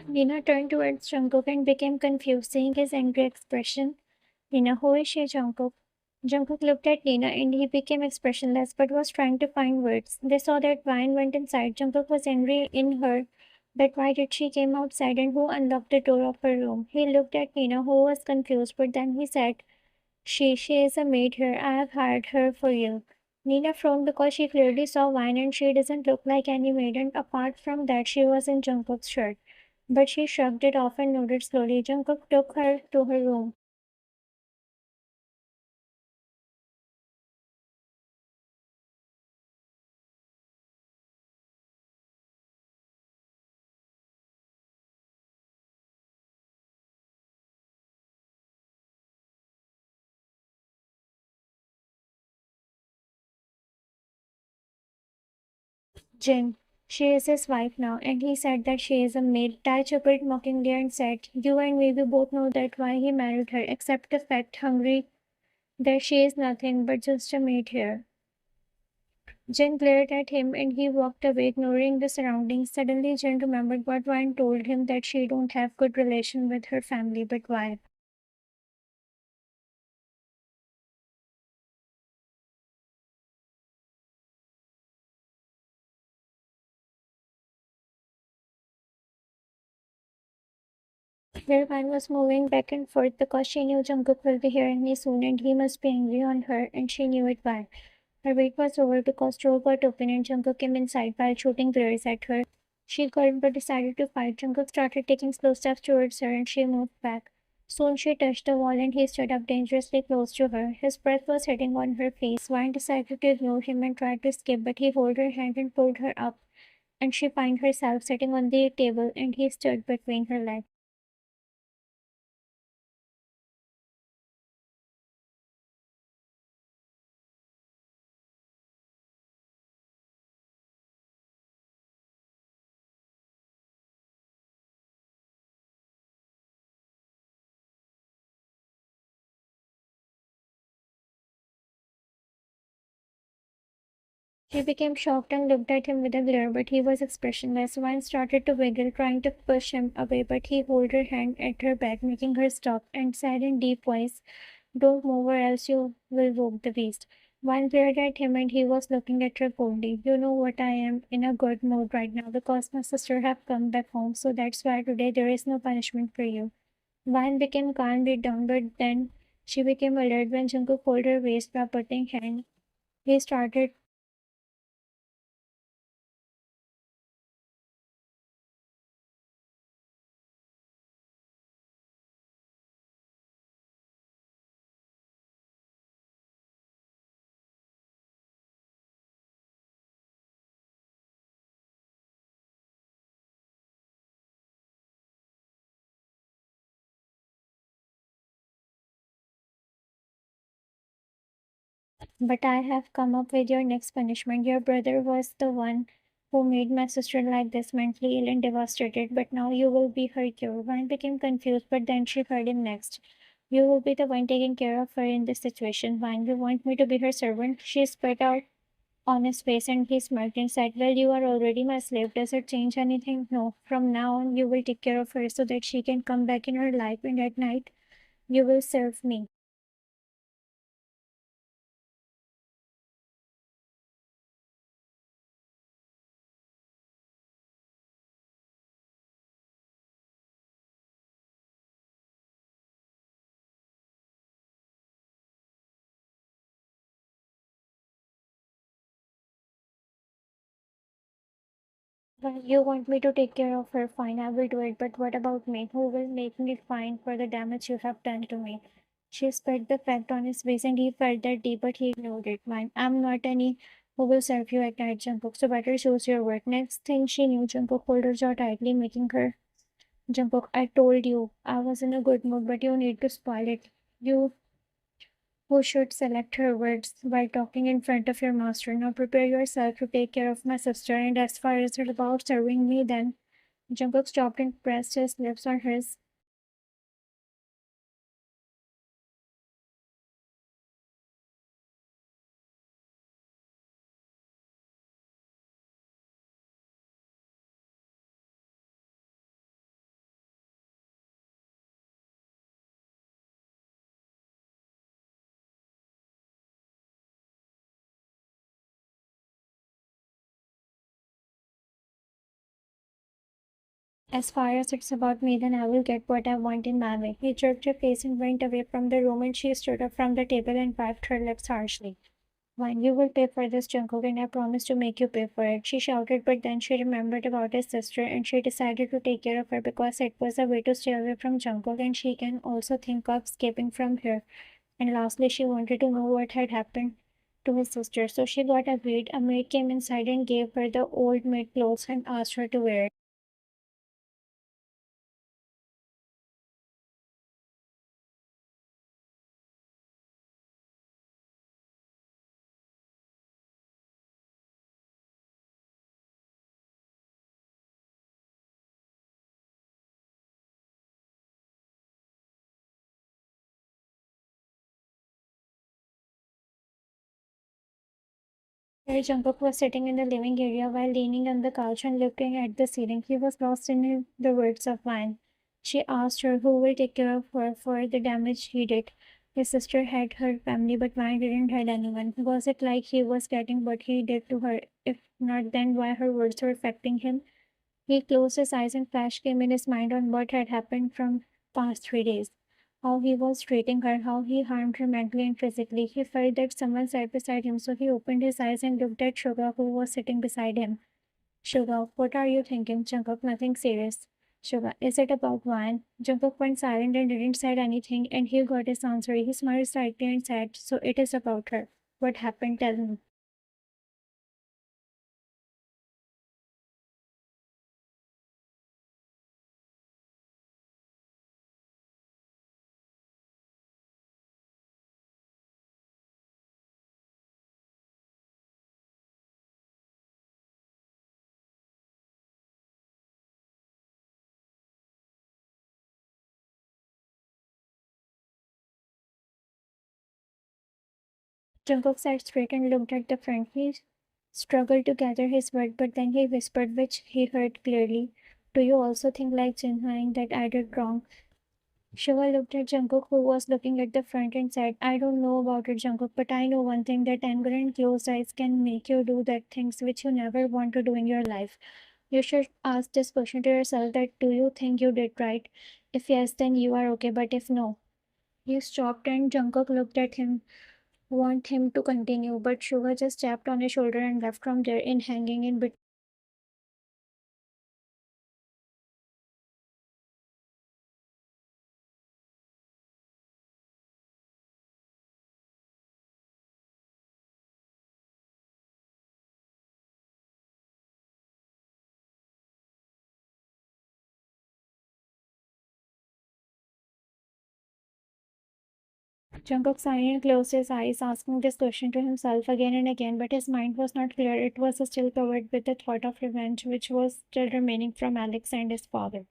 Nina turned towards Jungkook and became confused, seeing his angry expression. Nina, who is she, Jungkook? Jungkook looked at Nina and he became expressionless but was trying to find words. They saw that Vine went inside. Jungkook was angry in her that why did she came outside and who unlocked the door of her room. He looked at Nina who was confused but then he said, she is a maid here. I have hired her for you. Nina frowned because she clearly saw Vine and she doesn't look like any maid and apart from that she was in Jungkook's shirt. But she shrugged it off and nodded slowly. Jungkook took her to her room. Jin, she is his wife now, and he said that she is a maid. Tai chuckled mockingly and said, you and me, we both know that why he married her, except the fact, hungry, that she is nothing but just a maid here. Jin glared at him and he walked away, ignoring the surroundings. Suddenly, Jin remembered what Vine told him that she don't have good relation with her family, but why? Vine was moving back and forth because she knew Jungkook will be hearing me soon and he must be angry on her, and she knew it why. Her wait was over because door got open and Jungkook came inside while shooting glares at her. She couldn't but decided to fight. Jungkook started taking slow steps towards her and she moved back. Soon she touched the wall and he stood up dangerously close to her. His breath was hitting on her face. Vine decided to ignore him and tried to escape, but he held her hand and pulled her up, and she found herself sitting on the table and he stood between her legs. She became shocked and looked at him with a glare, but he was expressionless. Vine started to wiggle, trying to push him away, but he held her hand at her back, making her stop, and said in deep voice, don't move or else you will woke the beast. Vine glared at him and he was looking at her coldly. You know what, I am in a good mood right now because my sister have come back home, so that's why today there is no punishment for you. Vine became calm deep down, but then she became alert when Jungkook pulled her waist by putting hand. He started. But I have come up with your next punishment. Your brother was the one who made my sister like this, mentally ill and devastated, but now you will be her cure. Vine became confused, but then she heard him next. You will be the one taking care of her in this situation. Vine, you want me to be her servant? She spat out on his face and he smirked and said, well, you are already my slave. Does it change anything? No. From now on, you will take care of her so that she can come back in her life, and at night, you will serve me. Well, you want me to take care of her, fine, I will do it. But what about me? Who will make me fine for the damage you have done to me? She spat the fact on his face and he felt that deep, but he ignored it. Fine, I'm not any who will serve you at night, Jungkook, so better choose your word. Next thing she knew, Jungkook pulled her jaw tightly, making her. Jungkook, I told you I was in a good mood, but you need to spoil it. You who should select her words while talking in front of your master. Now prepare yourself to take care of my sister, and as far as it's about serving me, then Jungkook stopped and pressed his lips on hers. As far as it's about me, then I will get what I want in my way. He jerked her face and went away from the room, and she stood up from the table and wiped her lips harshly. Fine, you will pay for this, Jungkook, and I promise to make you pay for it, she shouted, but then she remembered about his sister and she decided to take care of her because it was a way to stay away from Jungkook and she can also think of escaping from here. And lastly, she wanted to know what had happened to his sister, so she got agreed. A maid came inside and gave her the old maid clothes and asked her to wear it. Here, Jungkook was sitting in the living area while leaning on the couch and looking at the ceiling. He was lost in the words of Vine. She asked her who will take care of her for the damage he did. His sister had her family, but Vine didn't have anyone. Was it like he was getting what he did to her? If not, then why her words were affecting him? He closed his eyes and flash came in his mind on what had happened from past 3 days. How he was treating her, how he harmed her mentally and physically. He felt that someone sat beside him, so he opened his eyes and looked at Suga, who was sitting beside him. Suga, what are you thinking? Jungkook, nothing serious. Suga, is it about Van? Jungkook went silent and didn't say anything, and he got his answer. He smiled slightly and said, so it is about her. What happened? Tell me. Jungkook sat straight and looked at the front. He struggled to gather his words, but then he whispered, which he heard clearly. Do you also think like Jinhaing that I did wrong? Shiva looked at Jungkook, who was looking at the front, and said, I don't know about it, Jungkook, but I know one thing that anger and closed eyes can make you do that things which you never want to do in your life. You should ask this question to yourself that do you think you did right? If yes, then you are okay, but if no. He stopped and Jungkook looked at him want him to continue, but Suga just tapped on his shoulder and left from there in hanging in between. Jungkook silently closed his eyes, asking this question to himself again and again, but his mind was not clear. It was still covered with the thought of revenge, which was still remaining from Alex and his father.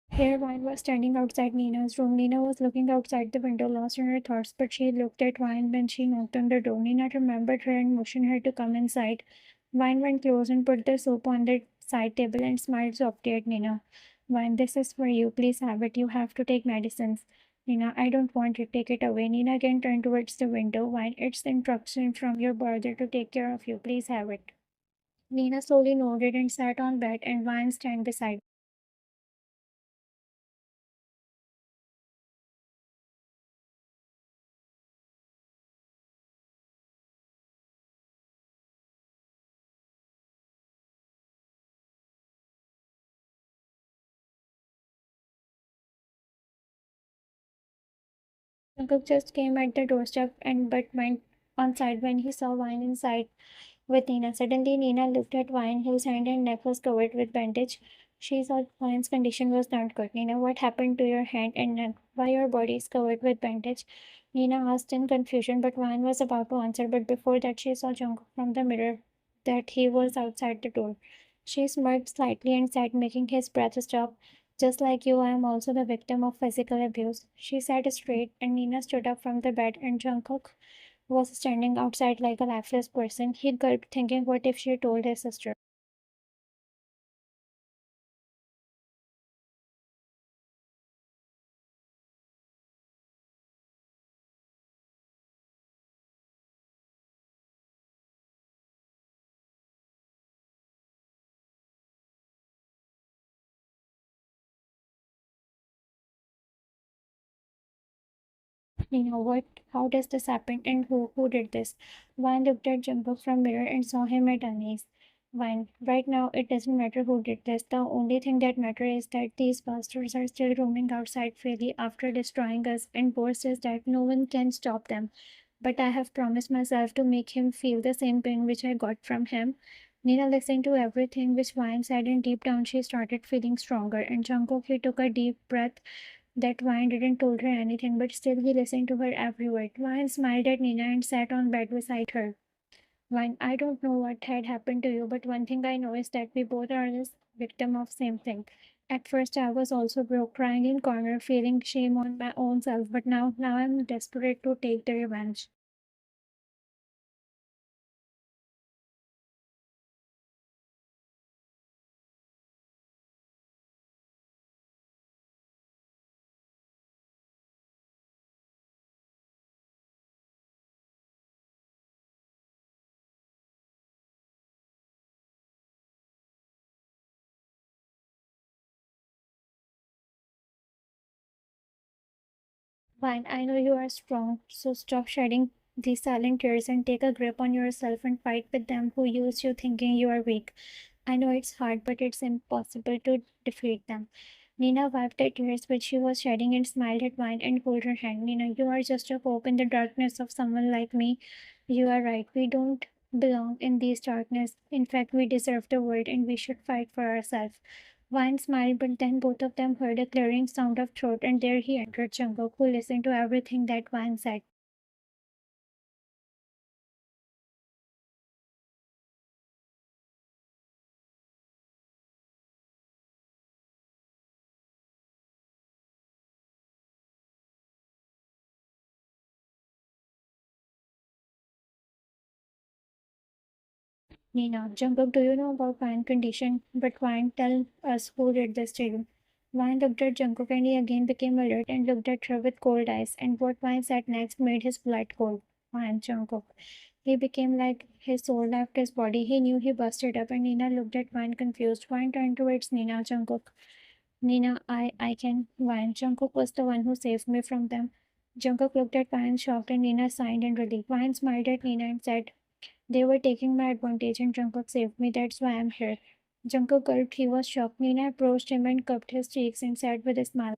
Here, Vine was standing outside Nina's room. Nina was looking outside the window, lost in her thoughts, but she looked at Vine when she knocked on the door. Nina remembered her and motioned her to come inside. Vine went close and put the soap on the side table and smiled softly at Nina. Vine, this is for you. Please have it. You have to take medicines. Nina, I don't want it. Take it away. Nina again turned towards the window. Vine, it's the instruction from your brother to take care of you. Please have it. Nina slowly nodded and sat on bed, and Vine stand beside. Jungkook just came at the doorstep and but went on side when he saw Vine inside with Nina. Suddenly, Nina looked at Vine, whose hand and neck was covered with bandage. She saw Vine's condition was not good. Nina, what happened to your hand and neck? Why your body is covered with bandage? Nina asked in confusion, but Vine was about to answer. But before that, she saw Jungkook from the mirror that he was outside the door. She smirked slightly and said, making his breath stop, just like you, I am also the victim of physical abuse. She sat straight, and Nina stood up from the bed, and Jungkook was standing outside like a lifeless person. He gulped, thinking, what if she told his sister? What? How does this happen? And who did this? Vine looked at Jungkook from mirror and saw him at unease. Vine, right now it doesn't matter who did this. The only thing that matters is that these bastards are still roaming outside freely after destroying us, and Bor says that no one can stop them. But I have promised myself to make him feel the same pain which I got from him. Nina listened to everything which Vine said, and deep down she started feeling stronger. And Jungkook, he took a deep breath. That Vine didn't told her anything, but still he listened to her every word. Vine smiled at Nina and sat on bed beside her. Vine, I don't know what had happened to you, but one thing I know is that we both are this victim of same thing. At first I was also broke, crying in corner, feeling shame on my own self, but now I'm desperate to take the revenge. Vine, I know you are strong, so stop shedding these silent tears and take a grip on yourself and fight with them who use you thinking you are weak. I know it's hard, but it's impossible to defeat them. Nina wiped the tears which she was shedding and smiled at Vine and pulled her hand. Nina, you are just a hope in the darkness of someone like me. You are right. We don't belong in these darkness. In fact, we deserve the world and we should fight for ourselves. Vine smiled, but then both of them heard a clearing sound of throat, and there he entered Jungkook, who listened to everything that Vine said. Nina, Jungkook, do you know about Vine's condition? But Vine, tell us who did this to you. Vine looked at Jungkook and he again became alert and looked at her with cold eyes. And what Vine said next made his blood cold. Vine, Jungkook. He became like his soul left his body. He knew he busted up, and Nina looked at Vine confused. Vine turned towards Nina, Jungkook. Nina, I can. Vine, Jungkook was the one who saved me from them. Jungkook looked at Vine shocked, and Nina sighed in relief. Vine smiled at Nina and said, they were taking my advantage and Jungkook saved me. That's why I'm here. Jungkook gulped. He was shocked. Nina approached him and cupped his cheeks and said with a smile.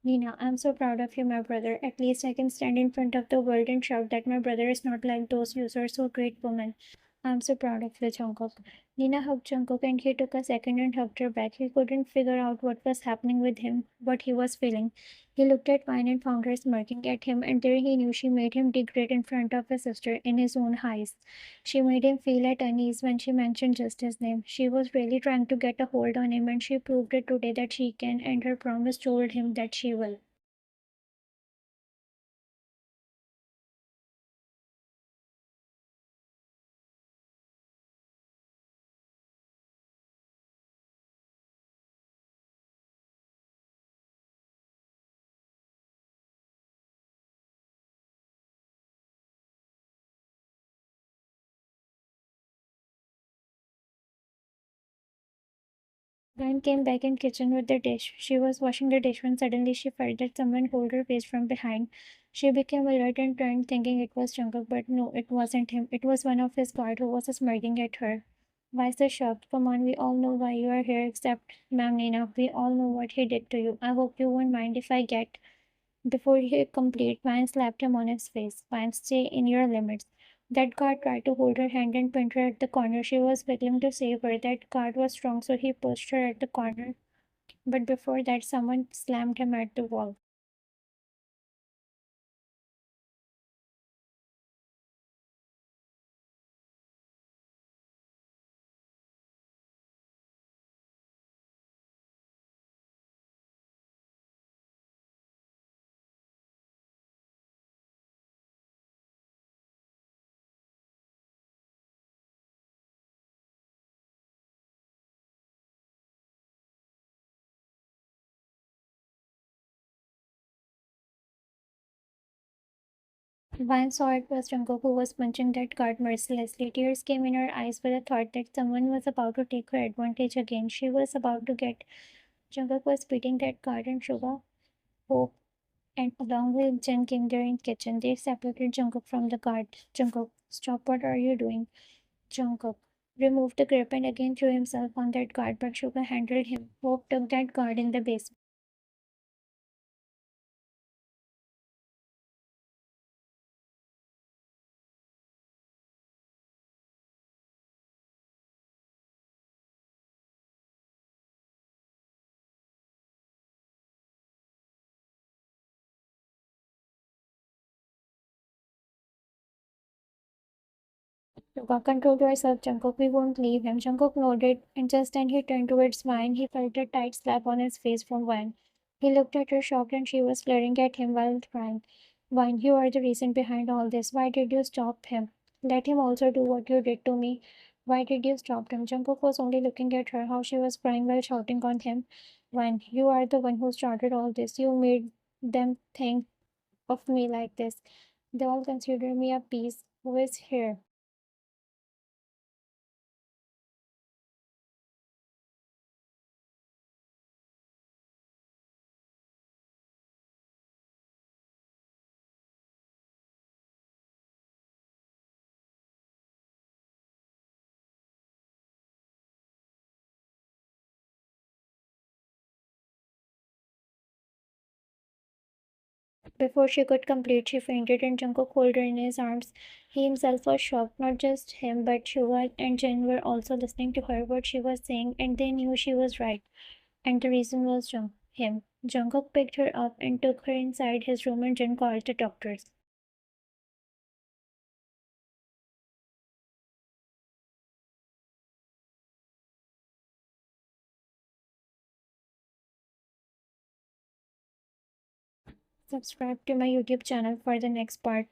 Nina, I'm so proud of you, my brother. At least I can stand in front of the world and shout that my brother is not like those users who great women. I'm so proud of you, Jungkook. Nina hugged Jungkook and he took a second and hugged her back. He couldn't figure out what was happening with him, what he was feeling. He looked at Vine and found her smirking at him, and there he knew she made him degrade in front of his sister in his own eyes. She made him feel at unease when she mentioned just his name. She was really trying to get a hold on him, and she proved it today that she can, and her promise told him that she will. Nan came back in kitchen with the dish. She was washing the dish when suddenly she felt that someone hold her face from behind. She became alert and turned, thinking it was Jungkook, but no, it wasn't him. It was one of his guard who was smirking at her. Why so shocked? Come on, we all know why you are here, except Ma'am Nina. We all know what he did to you. I hope you won't mind if I get. Before he could complete, Vine slapped him on his face. Vine, stay in your limits. That guard tried to hold her hand and pin her at the corner. She was wiggling to save her. That guard was strong, so he pushed her at the corner. But before that, someone slammed him at the wall. Vine saw it was Jungkook who was punching that card mercilessly. Tears came in her eyes with the thought that someone was about to take her advantage again. She was about to get Jungkook was beating that card and Suga, Hope, and along with Jen came there in kitchen. They separated Jungkook from the card. Jungkook, stop! What are you doing? Jungkook removed the grip and again threw himself on that guard, but Suga handled him. Hope took that guard in the basement. Suga controlled herself. Jungkook, we won't leave him. Jungkook nodded, and just then he turned towards Vine. He felt a tight slap on his face from Vine. He looked at her shocked, and she was glaring at him while crying. Vine, you are the reason behind all this. Why did you stop him? Let him also do what you did to me. Why did you stop him? Jungkook was only looking at her, how she was crying while shouting on him. Vine, you are the one who started all this. You made them think of me like this. They all consider me a piece. Who is here? Before she could complete, she fainted and Jungkook held her in his arms. He himself was shocked. Not just him, but Suga and Jin were also listening to her, what she was saying, and they knew she was right. And the reason was him. Jungkook picked her up and took her inside his room and Jin called the doctors. Subscribe to my YouTube channel for the next part.